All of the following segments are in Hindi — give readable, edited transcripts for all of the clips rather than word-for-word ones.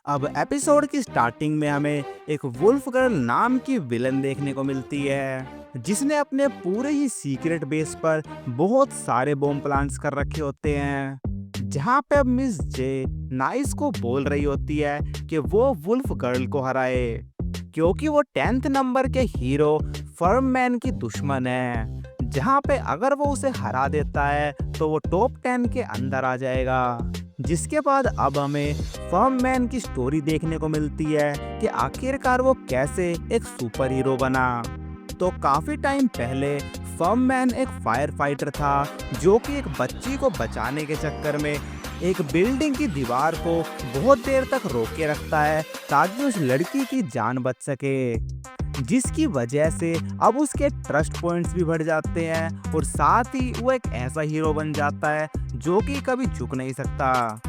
अब एपिसोड की स्टार्टिंग में हमें एक वुल्फ गर्ल नाम की विलन देखने को मिलती है जिसने अपने पूरे ही सीक्रेट बेस पर बहुत सारे बॉम्ब प्लान्स कर रखे होते हैं। जहाँ पे अब मिस जे नाइस को बोल रही होती है कि वो वुल्फ गर्ल को हराए क्योंकि वो 10th नंबर के हीरो फर्म मैन की दुश्मन है। जहाँ पे अगर वो उसे हरा देता है तो वो टॉप 10 के अंदर आ जाएगा। जिसके बाद अब हमें फर्म मैन की स्टोरी देखने को मिलती है कि आखिरकार वो कैसे एक सुपर हीरो बना। तो काफी टाइम पहले फर्म मैन एक फायर फाइटर था जो कि एक बच्ची को बचाने के चक्कर में एक बिल्डिंग की दीवार को बहुत देर तक रोके रखता है ताकि उस लड़की की जान बच सके। जिसकी वजह से अब उसके ट्रस्ट पॉइंट्स भी बढ़ जाते हैं और साथ ही वो एक ऐसा हीरो बन जाता है जो कि कभी झुक नहीं सकता।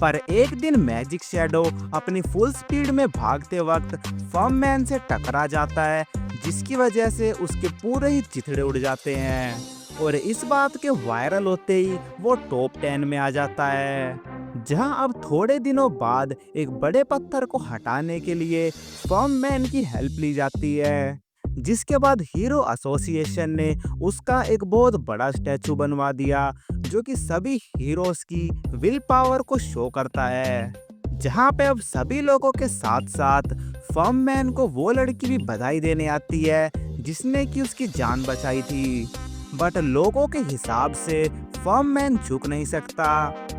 पर एक दिन मैजिक शैडो अपनी फुल स्पीड में भागते वक्त फर्म मैन से टकरा जाता है जिसकी वजह से उसके पूरे ही चिथड़े उड़ जाते हैं और इस बात के वायरल होते ही वो टॉप 10 में आ जाता है। जहां अब थोड़े दिनों बाद एक बड़े पत्थर को हटाने के लिए फर्म मैन की हेल्प ली जाती है। जिसके बाद हीरो एसोसिएशन ने उसका एक बहुत बड़ा स्टैचू बनवा दिया जो कि सभी हीरोज की विल पावर को शो करता है। जहां पे अब सभी लोगों के साथ साथ फर्म मैन को वो लड़की भी बधाई देने आती है जिसने कि उसकी जान बचाई थी। बट लोगों के हिसाब से फर्म मैन झुक नहीं सकता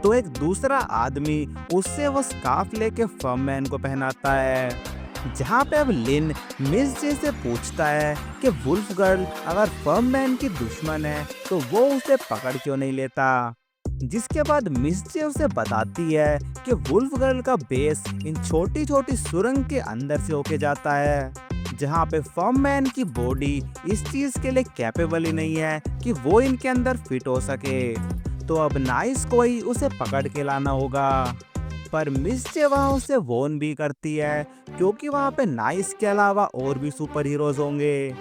तो एक दूसरा आदमी उससे वो स्कार्फ लेके फर्म मैन को पहनाता है। जहाँ पे अब लिन मिस जे से पूछता है कि वुल्फ गर्ल अगर फर्म मैन की दुश्मन है तो वो उसे पकड़ क्यों नहीं लेता। जिसके बाद मिस जे उसे बताती है कि वुल्फ गर्ल का बेस इन छोटी छोटी सुरंग के अंदर से होके जाता है जहाँ पे फर्म मैन की बॉडी इस चीज के लिए कैपेबल ही नहीं है कि वो इनके अंदर फिट हो सके। तो अब नाइस को ही उसे पकड़ के लाना होगा। पर मिस जे वहाँ उसे वॉर्न भी करती है क्योंकि वहाँ पे नाइस के अलावा और भी सुपर हीरोज होंगे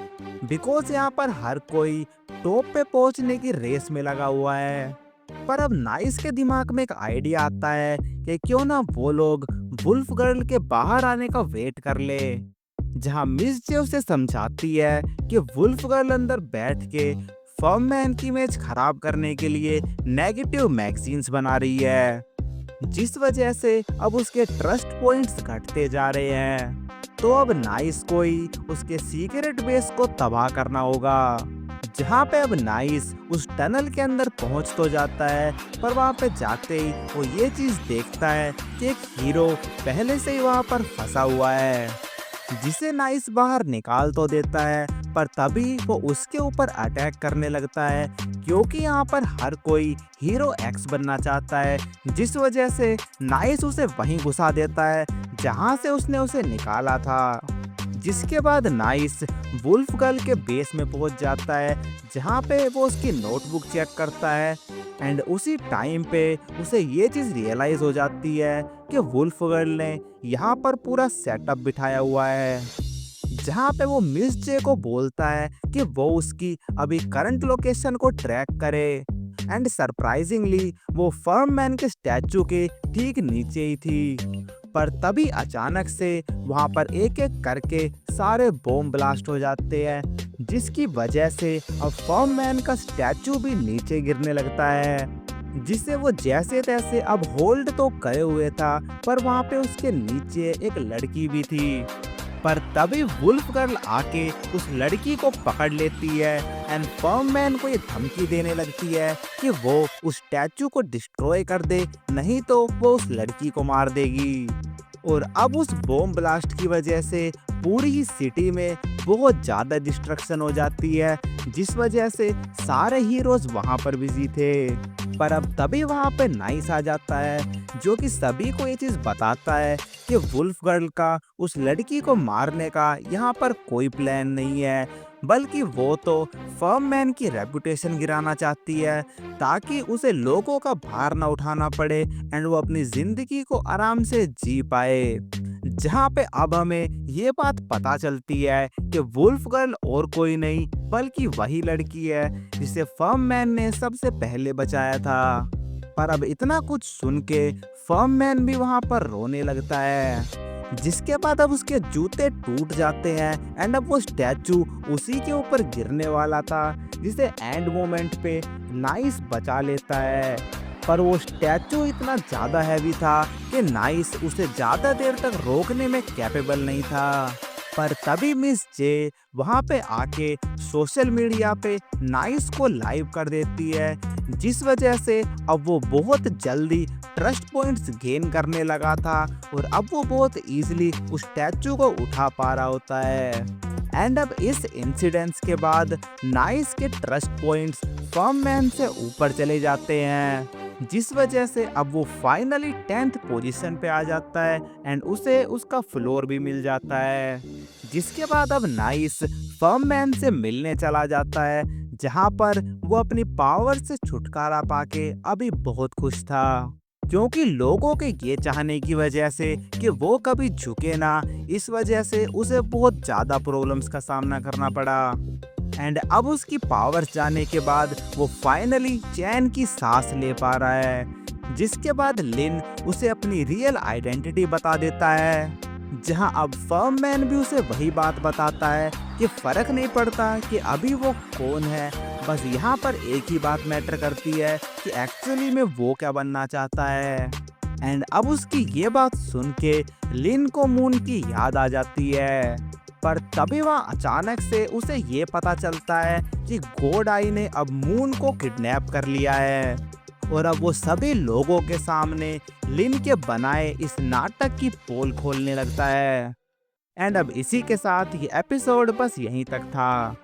बिकॉज यहाँ पर हर कोई टॉप पे पहुंचने की रेस में लगा हुआ है। पर अब नाइस के दिमाग में एक आइडिया आता है कि क्यों ना वो लोग वुल्फ गर्ल के बाहर आने का वेट कर ले। जहाँ मिस जे उसे समझाती है कि वुल्फ गर्ल अंदर बैठ के फर्म मैन की इमेज खराब करने के लिए नेगेटिव मैगजीन्स बना रही है जिस वजह से अब उसके ट्रस्ट पॉइंट्स घटते जा रहे हैं। तो अब नाइस को ही उसके सीक्रेट बेस को तबाह करना होगा। जहाँ पे अब नाइस उस टनल के अंदर पहुंच तो जाता है पर वहाँ पे जाते ही वो ये चीज देखता है कि एक हीरो पहले से ही वहाँ पर फंसा हुआ है जिसे नाइस बाहर निकाल तो देता है पर तभी वो उसके ऊपर अटैक करने लगता है क्योंकि यहाँ पर हर कोई हीरो एक्स बनना चाहता है। जिस वजह से नाइस उसे वहीं घुसा देता है जहाँ से उसने उसे निकाला था। जिसके बाद नाइस वुल्फ गर्ल के बेस में पहुंच जाता है जहाँ पे वो उसकी नोटबुक चेक करता है एंड उसी टाइम पे उसे ये चीज रियलाइज हो जाती है कि वुल्फ गर्ल ने यहाँ पर पूरा सेटअप बिठाया हुआ है। जहाँ पे वो मिस जे को बोलता है कि वो उसकी अभी करंट लोकेशन को ट्रैक करे एंड सरप्राइजिंगली वो फर्म मैन के स्टैचू के ठीक नीचे ही थी। पर तभी अचानक से वहां पर एक एक करके सारे बॉम्ब ब्लास्ट हो जाते हैं जिसकी वजह से अब फर्म मैन का स्टैचू भी नीचे गिरने लगता है जिसे वो जैसे तैसे अब होल्ड तो करे हुए था पर वहां पे उसके नीचे एक लड़की भी थी। पर तभी वुल्फ गर्ल आके उस लड़की को पकड़ लेती है एंड फर्म मैन को ये धमकी देने लगती है कि वो उस स्टैचू को डिस्ट्रॉय कर दे नहीं तो वो उस लड़की को मार देगी। और अब उस बॉम्ब ब्लास्ट की वजह से पूरी ही सिटी में बहुत ज्यादा डिस्ट्रक्शन हो जाती है जिस वजह से सारे हीरोज वहां पर बिजी थे। पर अब तभी वहां पे नाइस आ जाता है जो कि सभी को ये चीज बताता है कि वुल्फ गर्ल का उस लड़की को मारने का यहाँ पर कोई प्लान नहीं है बल्कि वो तो फर्म मैन की रेपुटेशन गिराना चाहती है ताकि उसे लोगों का भार ना उठाना पड़े एंड वो अपनी जिंदगी को आराम से जी पाए। जहाँ पे अब हमें ये बात पता चलती है कि वुल्फ गर्ल और कोई नहीं बल्कि वही लड़की है जिसे फर्म मैन ने सबसे पहले बचाया था। पर अब इतना कुछ सुन के फर्म मैन भी वहां पर रोने लगता है। जिसके बाद अब उसके जूते टूट जाते हैं एंड अब वो स्टैचू उसी के ऊपर गिरने वाला था, जिसे एंड मोमेंट पे नाइस बचा लेता है। पर वो स्टैचू इतना ज़्यादा हैवी था कि नाइस उसे ज़्यादा देर तक रोकने में कैपेबल नहीं था। पर तभी मिस जे वहाँ पे आके सोशल मीडिया पे नाइस को लाइव कर देती है, जिस वजह से अब वो बहुत जल्दी ट्रस्ट पॉइंट्स गेन करने लगा था और अब वो बहुत इजीली उस स्टैचू को उठा पा रहा होता है। एंड अब इस इंसिडेंस के बाद नाइस के ट्रस्ट पॉइंट्स फर्म मैन से ऊपर चले जाते हैं, जिस वजह से अब वो फाइनली 10th पोजीशन पे आ जाता है एंड उसे उसका फ्लोर भी मिल जाता है। जिसके बाद अब नाइस फर्म मैन से मिलने चला जाता है, जहां पर वो अपनी पावर से छुटकारा पाके अभी बहुत खुश था, क्योंकि लोगों के ये चाहने की वजह से कि वो कभी झुके ना, इस वजह से उसे बहुत ज़्यादा प्रॉब्लम्स का सामना करना पड़ा। एंड अब उसकी पावर्स जाने के बाद वो फाइनली चैन की सांस ले पा रहा है। जिसके बाद लिन उसे अपनी रियल आइडेंटिटी बता देता है, जहां अब फर्म मैन भी उसे वही बात बताता है कि फर्क नहीं पड़ता कि अभी वो कौन है, बस यहाँ पर एक ही बात मैटर करती है कि एक्चुअली में वो क्या बनना चाहता है। एंड अब उसकी ये बात सुन के लिन को मून की याद आ जाती है, पर तभी वहाँ अचानक से उसे ये पता चलता है कि गॉड आई ने अब मून को किडनैप कर लिया है और अब वो सभी लोगों के सामने लिन के बनाए इस नाटक की पोल खोलने लगता है। एंड अब इसी के साथ ये एपिसोड बस यहीं तक था।